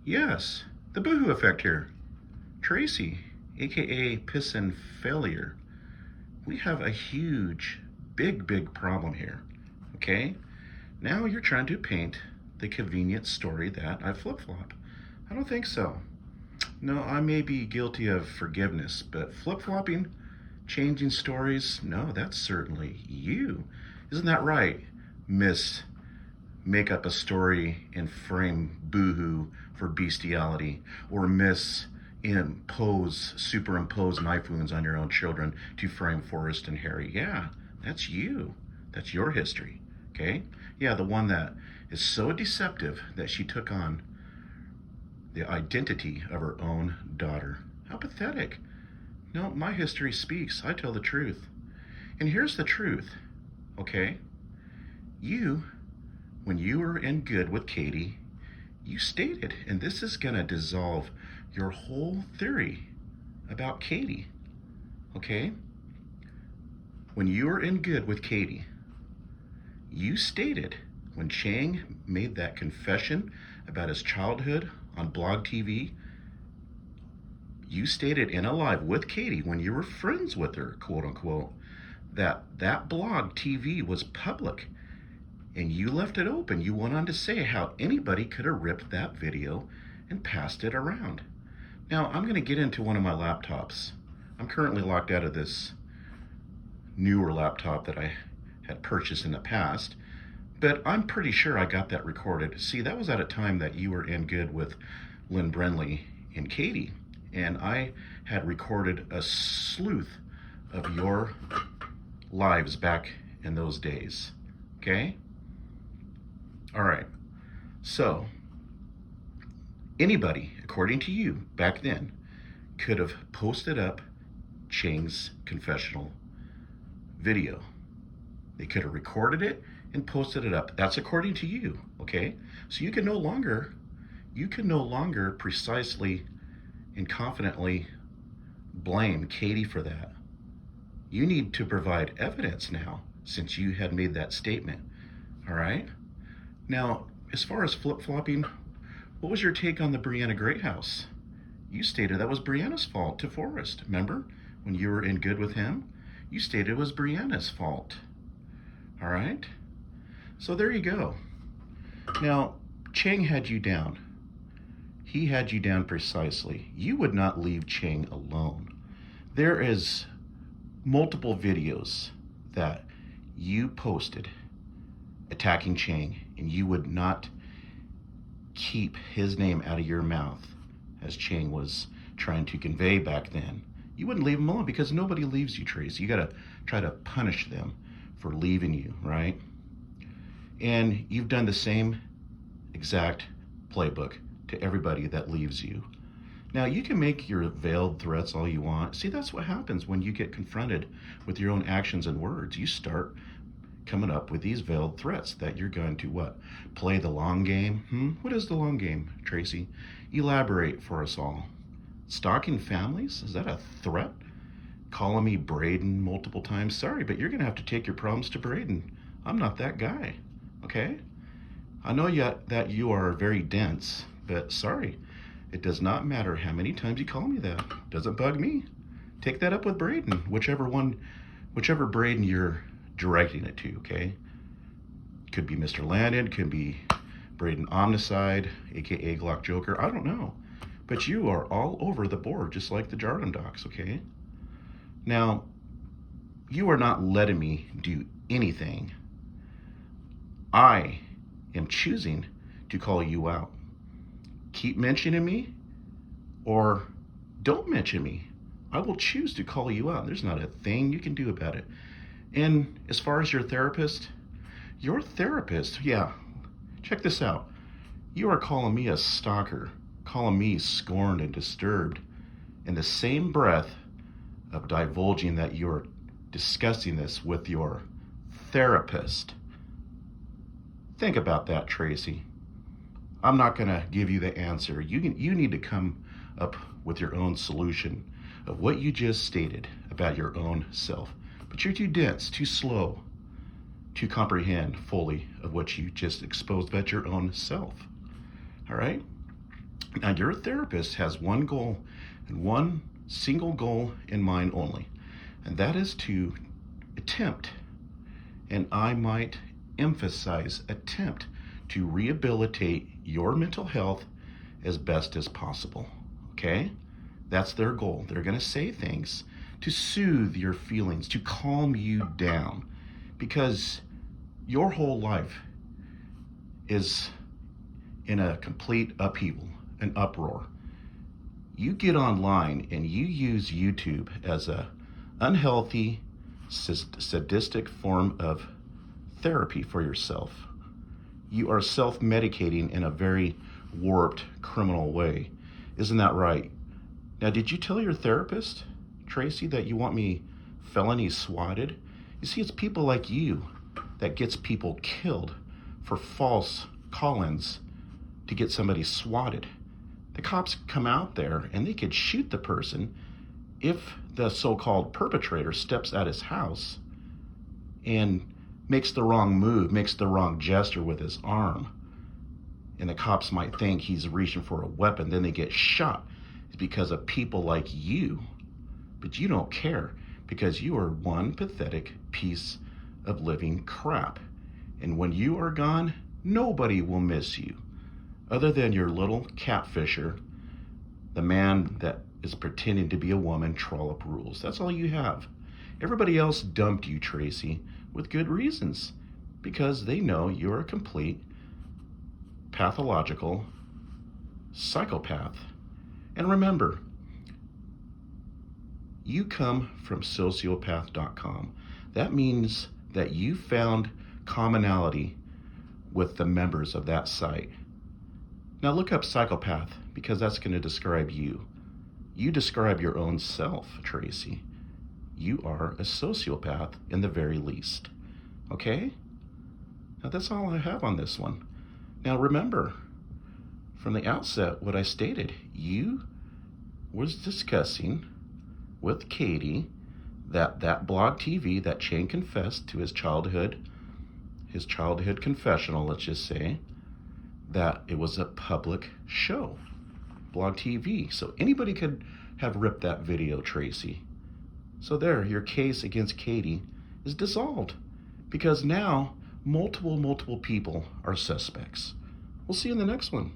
Yes, the boohoo effect here. Tracy, aka Pissin Failure. We have a huge, big problem here. Okay? Now you're trying to paint the convenient story that I flip-flop. I don't think so. No, I may be guilty of forgiveness, but flip-flopping, changing stories, no, that's certainly you. Isn't that right, Miss Make Up a Story and Frame Boohoo for Bestiality, or Miss Superimpose knife wounds on your own children to frame Forrest and Harry? Yeah, that's you. That's your history, okay? Yeah, the one that is so deceptive that she took on the identity of her own daughter. How pathetic. No, my history speaks. I tell the truth. And here's the truth, okay? You, when you were in good with Katie, you stated, and this is gonna dissolve your whole theory about Katie, okay? When you were in good with Katie, you stated when Chang made that confession about his childhood on Blog TV, you stated in a live with Katie when you were friends with her, quote unquote, that Blog TV was public, and you left it open. You went on to say how anybody could have ripped that video and passed it around. Now, I'm gonna get into one of my laptops. I'm currently locked out of this newer laptop that I had purchased in the past, but I'm pretty sure I got that recorded. See, that was at a time that you were in good with Lynn Brenley and Katie, and I had recorded a sleuth of your lives back in those days, okay? All right, so anybody, according to you, back then, could have posted up Chang's confessional video. They could have recorded it and posted it up. That's according to you, okay? So you can no longer precisely and confidently blame Katie for that. You need to provide evidence now, since you had made that statement, all right? Now, as far as flip-flopping, what was your take on the Brianna Greathouse? You stated that was Brianna's fault to Forrest, remember? When you were in good with him, you stated it was Brianna's fault, all right? So there you go. Now, Chang had you down. He had you down precisely. You would not leave Chang alone. There is multiple videos that you posted attacking Chang, and you would not keep his name out of your mouth, as Chang was trying to convey back then. You wouldn't leave him alone, because nobody leaves you, Tracy. You gotta try to punish them for leaving you, right? And you've done the same exact playbook to everybody that leaves you. Now, you can make your veiled threats all you want. See, that's what happens when you get confronted with your own actions and words. You start coming up with these veiled threats that you're going to what? Play the long game? What is the long game, Tracy? Elaborate for us all. Stalking families? Is that a threat? Calling me Braden multiple times? Sorry, but you're gonna have to take your problems to Braden. I'm not that guy, okay? I know yet that you are very dense, but sorry, it does not matter how many times you call me that. Doesn't bug me. Take that up with Braden, whichever Braden you're directing it to, okay? Could be Mr. Landon, could be Braden Omnicide, aka Glock Joker, I don't know. But you are all over the board, just like the Jardim docs, okay? Now, you are not letting me do anything. I am choosing to call you out. Keep mentioning me, or don't mention me. I will choose to call you out. There's not a thing you can do about it. And as far as your therapist, yeah, check this out. You are calling me a stalker, calling me scorned and disturbed, in the same breath of divulging that you're discussing this with your therapist. Think about that, Tracy. I'm not gonna give you the answer. You need to come up with your own solution of what you just stated about your own self. But you're too dense, too slow to comprehend fully of what you just exposed about your own self. All right? Now, your therapist has one goal and one single goal in mind only, and that is to attempt, and I might emphasize attempt, to rehabilitate your mental health as best as possible. Okay? That's their goal. They're going to say things to soothe your feelings, to calm you down, because your whole life is in a complete upheaval, an uproar. You get online and you use YouTube as a unhealthy, sadistic form of therapy for yourself. You are self-medicating in a very warped, criminal way. Isn't that right? Now, did you tell your therapist, Tracy, that you want me felony swatted? You see, it's people like you that gets people killed for false call-ins to get somebody swatted. The cops come out there and they could shoot the person if the so-called perpetrator steps at his house and makes the wrong move, makes the wrong gesture with his arm. And the cops might think he's reaching for a weapon, then they get shot. It's because of people like you. But you don't care, because you are one pathetic piece of living crap. And when you are gone, nobody will miss you, other than your little catfisher, the man that is pretending to be a woman, trollop rules. That's all you have. Everybody else dumped you, Tracy, with good reasons, because they know you're a complete pathological psychopath. And remember, you come from sociopath.com. That means that you found commonality with the members of that site. Now look up psychopath, because that's going to describe you. You describe your own self, Tracy. You are a sociopath in the very least. Okay? Now that's all I have on this one. Now remember, from the outset, what I stated, you was discussing with Katie that blog TV that Chang confessed to his childhood confessional, let's just say, that it was a public show, blog TV. So anybody could have ripped that video, Tracy. So there, your case against Katie is dissolved, because now multiple people are suspects. We'll see you in the next one.